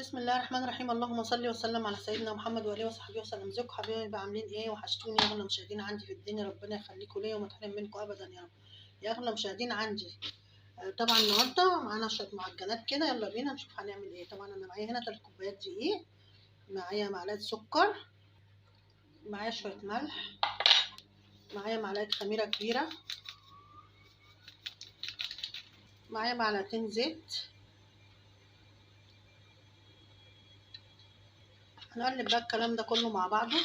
بسم الله الرحمن الرحيم. اللهم صل وسلم على سيدنا محمد واله وصحبه وسلم. ازيكم حبايبي، عاملين ايه؟ وحشتوني يا اغلى مشاهدين عندي في الدنيا، ربنا يخليكم ليا وما تحرم منكم ابدا يا رب يا اغلى مشاهدين عندي. طبعا النهارده معانا شويه معجنات كده، يلا بينا نشوف هنعمل ايه. طبعا انا معايا هنا 3 كوبايات دقيق، معايا معلقه سكر، معايا شويه ملح، معايا معلقه خميره كبيره، معايا معلقتين زيت. هنقلب بقى الكلام ده كله مع بعضه.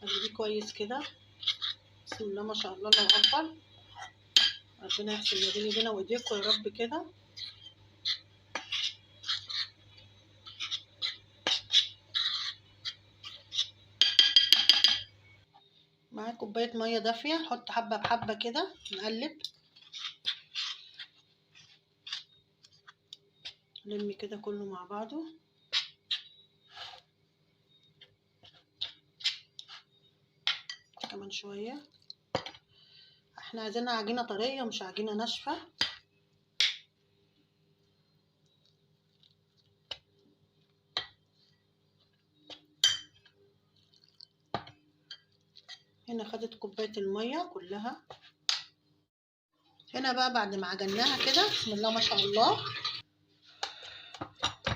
قلبيه كويس كده. بسم الله ما شاء الله، الله اكبر. ربنا يحسن ما بين ايدينا وايديكم يا رب كده. معايا كوبايه ميه دافيه، نحط حبه بحبه كده، نقلب نلم كده كله مع بعضه. كمان شويه. احنا عايزينها عجينه طريه مش عجينه ناشفه. هنا خدت كوبايه الميه كلها. هنا بقى بعد ما عجناها كده، بسم الله ما شاء الله،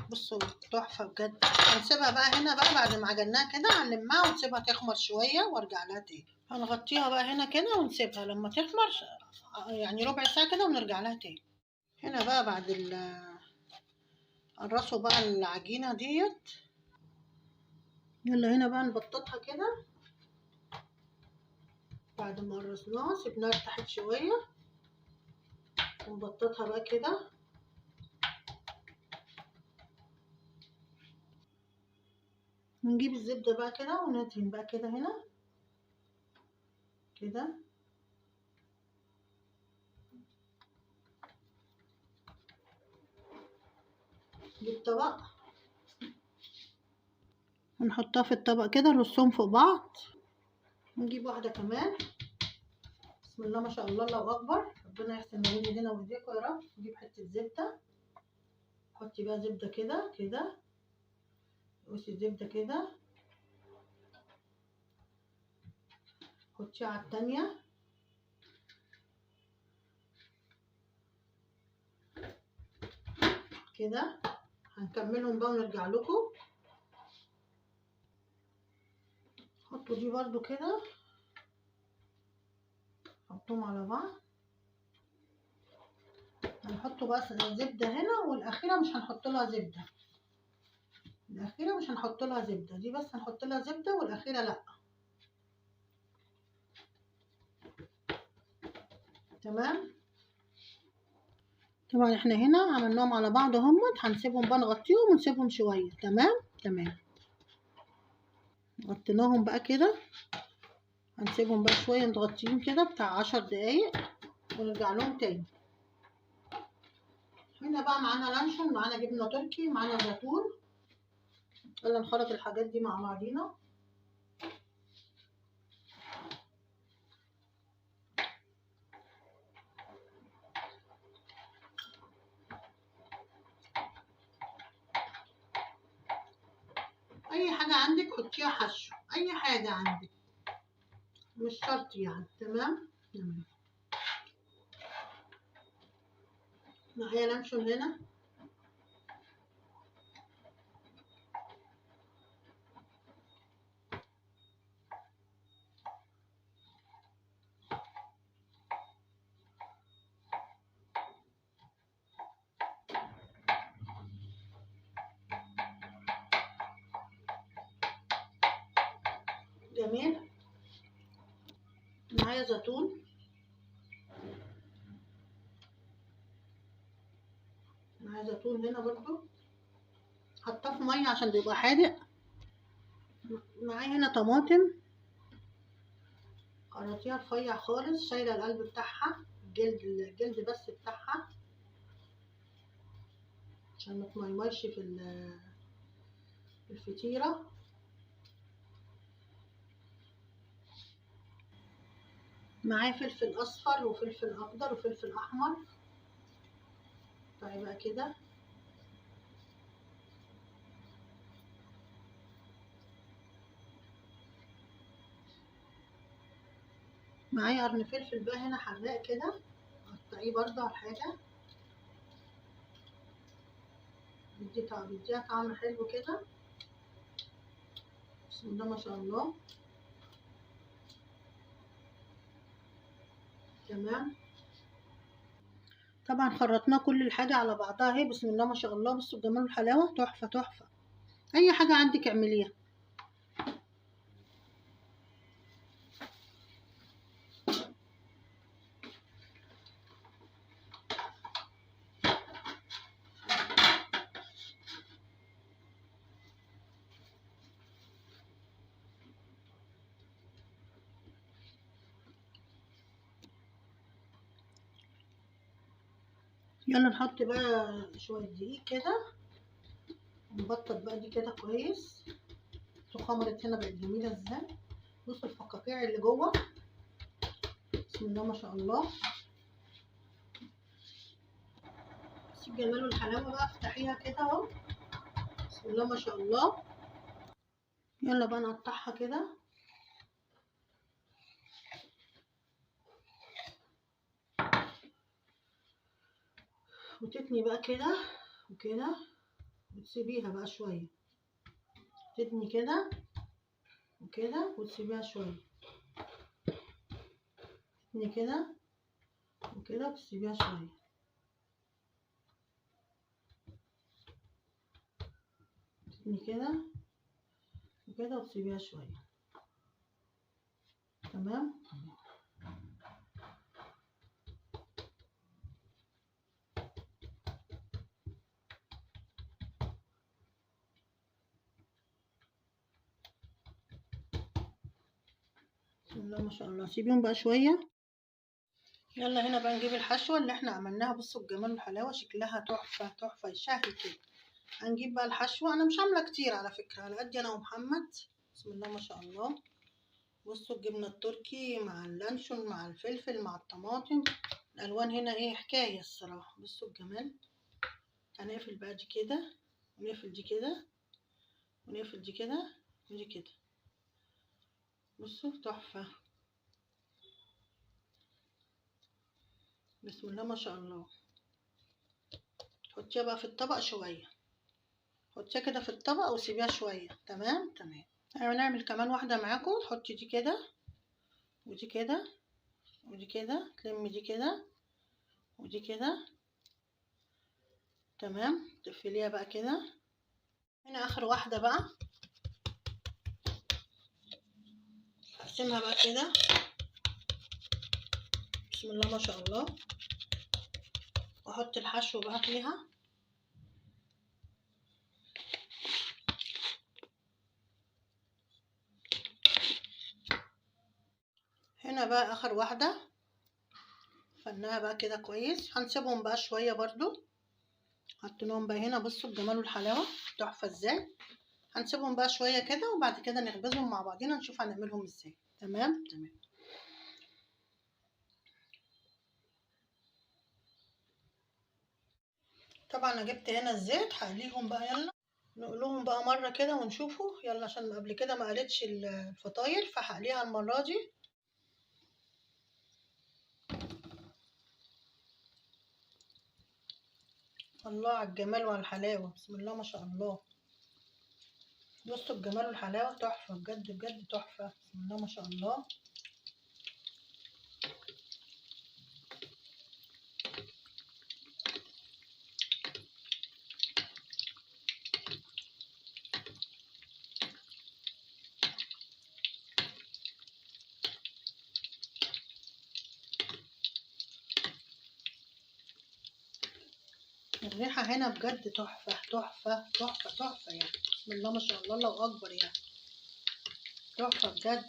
بصوا تحفه بجد. هنسيبها بقى هنا بقى بعد ما عجناها كده، هنلمها ونسيبها تخمر شويه وارجع لها تاني. هنغطيها بقى هنا كده ونسيبها لما تخمر، يعني ربع ساعه كده، ونرجع لها تاني. هنا بقى بعد قرصوا بقى العجينه ديت. يلا هنا بقى نبططها كده. بعد ما قرصناها سيبناها ارتاحت شويه، ونبططها بقى كده. ونجيب الزبدة بقى كده وندهن بقى كده هنا كده. نجيب طبق ونحطها في الطبق كده، نرصهم فوق بعض. نجيب واحدة كمان. بسم الله ما شاء الله، الله أكبر. ربنا يحسن ما بين ايدينا وايديكم يا رب. نجيب حتة زبدة، حطي بقى زبدة كده كده، قوسي الزبدة كده، حطيها على التانية كده. هنكملهم بقى ونرجع لكم. حطوا دي برضو كده، حطوهم على بعض. هنحطوا بقى زبدة هنا، والأخيرة مش هنحط لها زبدة. الأخيرة مش هنحط لها زبدة، دي بس هنحط لها زبدة، والأخيرة لأ. تمام. طبعا احنا هنا عملناهم على بعض اهمت. هنسيبهم بقى نغطيهم ونسيبهم شوية. تمام تمام. غطيناهم بقى كده، هنسيبهم بقى شوية متغطيين كده بتاع 10 دقايق، ونرجع لهم تاني. هنا بقى معانا لانشون، معانا جبنة تركي، معانا زيتون. يلا نخلط الحاجات دي مع بعضينا. اي حاجة عندك حطيها حشو، اي حاجة عندك، مش شرط يعني. تمام تمام. معايا لانشون هنا. جميل. معايا زيتون، معايا زيتون هنا برضو، حطاه في ميه عشان بيبقى حادق. معايا هنا طماطم، قرطيها رفيع خالص، شايله القلب بتاعها، الجلد بس بتاعها، عشان ما تميمرش في الفطيره. معايا فلفل اصفر وفلفل اخضر وفلفل احمر. قطعي بقى كده. معايا قرن فلفل بقى هنا حراق كده، قطعيه برضه على الحاجة، بيديها طعم حلو كده. بسم الله ما شاء الله. تمام. طبعا خرطنا كل الحاجة على بعضها اهي، بسم الله ما شاء الله. بصوا الجمال والحلاوة، تحفة تحفة. اي حاجة عندك اعمليها. يلا نحط بقى شوية دقيق كده، نبطط بقى دي كده كويس. شوفوا خمرت هنا بقت جميلة ازاي. بصوا الفقاقيع اللي جوه، بسم الله ما شاء الله. بس الجمال والحلاوة بقى، افتحيها كده اهو، بسم الله ما شاء الله. يلا بقى نقطعها كده. وتتني بقى كده وكده، وتسيبيها بقى شوية. تتني كده وكده وتسيبيها شوية. تتني كده وكده وتسيبيها شوية. تتني كده وكده وتسيبيها شوية. تمام. بسم الله ما شاء الله. سيبيهم بقى شوية. يلا هنا بقى نجيب الحشوة اللي احنا عملناها. بصوا الجمال والحلاوة، شكلها تحفة تحفة يشهي كده. هنجيب بقى الحشوة. انا مش عاملة كتير على فكرة، على قد انا ومحمد. بسم الله ما شاء الله. بصوا الجبنة التركي مع اللانشون مع الفلفل مع الطماطم، الالوان هنا ايه حكاية الصراحة. بصوا الجمال. هنقفل بقى دي كده، ونقفل دي كده، ونقفل دي كده، ودي كده. بصوا تحفة. بسم الله ما شاء الله. حطيها بقى في الطبق شوية، حطيها كده في الطبق وسيبيها شوية. تمام تمام. هنعمل كمان واحدة معاكم. تحطي دي كده ودي كده ودي كده، تلمي دي كده ودي كده. تمام. تقفليها بقى كده. هنا اخر واحدة بقى، هقسمها بقى كده. بسم الله ما شاء الله. واحط الحشو بقى فيها. هنا بقى اخر واحدة، فناها بقى كده كويس. هنسيبهم بقى شوية برضو. حطيناهم بقى هنا. بصوا الجمال والحلاوة، تحفة ازاي. هنسيبهم بقى شوية كده، وبعد كده نخبزهم مع بعضينا نشوف هنعملهم ازاي. تمام تمام. طبعا انا جبت هنا الزيت، هقليهم بقى. يلا نقلهم بقى مرة كده ونشوفه. يلا عشان قبل كده ما قلتش الفطاير، فهقليها المرة دي. الله على الجمال وعلى الحلاوة، بسم الله ما شاء الله. بصوا الجمال والحلاوة، تحفة بجد بجد تحفة. بسم الله ما شاء الله. الريحة هنا بجد تحفة تحفة تحفة تحفة يعني. بسم الله ما شاء الله، الله أكبر يعني. تحفة بجد.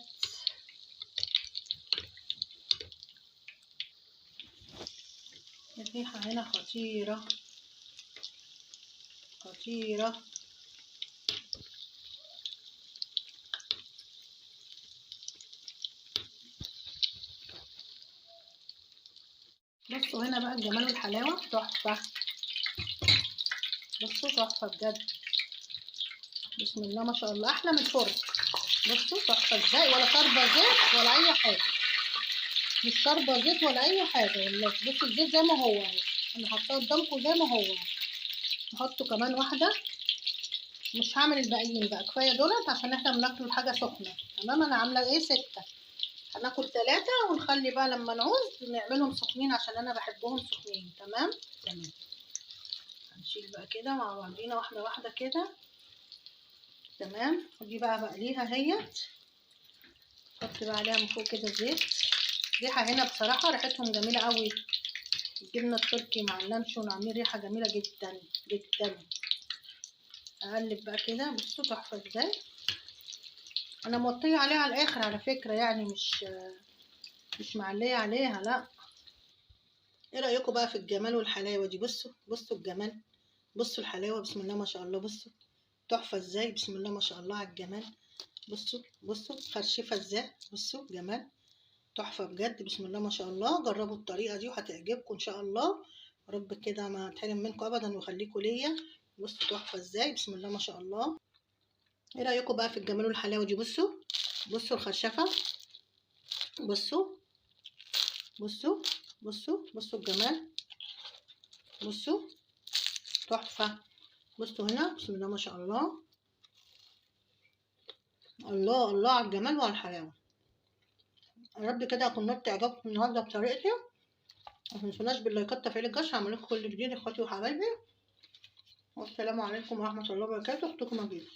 الريحة هنا خطيرة خطيرة. بصوا هنا بقى الجمال والحلاوة، تحفة. تحفه بجد. بسم الله ما شاء الله، احلى من الفرن. بصوا تحفه ازاي، ولا شاربه زيت ولا اي حاجه، مش شاربه زيت ولا اي حاجه والله. بصوا الزيت زي ما هو اهو، انا حاطاه قدامكم زي ما هو. نحطه كمان واحده، مش هعمل الباقيين بقى، كفايه دولت عشان احنا بناكل الحاجه سخنه. تمام، انا عامله ايه 6، هناكل 3 ونخلي بقى لما نعوز نعملهم سخنين عشان انا بحبهم سخنين. تمام. هنشيل بقى كده مع بعضينا واحده واحده كده. تمام. ودي بقى بقليها اهيت، حط بقى عليها من فوق كده زيت. ريحه هنا بصراحه ريحتهم جميله قوي، الجبنه التركي مع اللانشون عاملين ريحه جميله جدا جدا. اقلب بقى كده، بصوا تحفه ازاي. انا موطيه عليها على الاخر على فكره، يعني مش معليه عليها لا. ايه رايكم بقى في الجمال والحلاوه دي؟ بصوا الجمال، بصوا الحلاوه، بسم الله ما شاء الله. بصوا تحفه ازاي، بسم الله ما شاء الله على الجمال. بصوا خرشفه ازاي، بصوا جمال، تحفه بجد، بسم الله ما شاء الله. جربوا الطريقه دي وهتعجبكم ان شاء الله. رب كده ما اتحرم منكم ابدا ويخليكم ليا. بصوا تحفه ازاي، بسم الله ما شاء الله. ايه رايكم بقى في الجمال والحلاوه دي؟ بصوا الخرشفه، بصوا بصوا بصوا الجمال، بصوا تحفه. بصوا هنا، بسم الله ما شاء الله. الله الله على الجمال وعلى الحلاوه. يا رب كده اكون نلت اعجابكم النهارده بطريقتي. ما تنسوناش باللايكات تفعيل الجرس، هعمل لكم كل جديد اخواتي وحبايبي. والسلام عليكم ورحمه الله وبركاته. اختكم نبيل.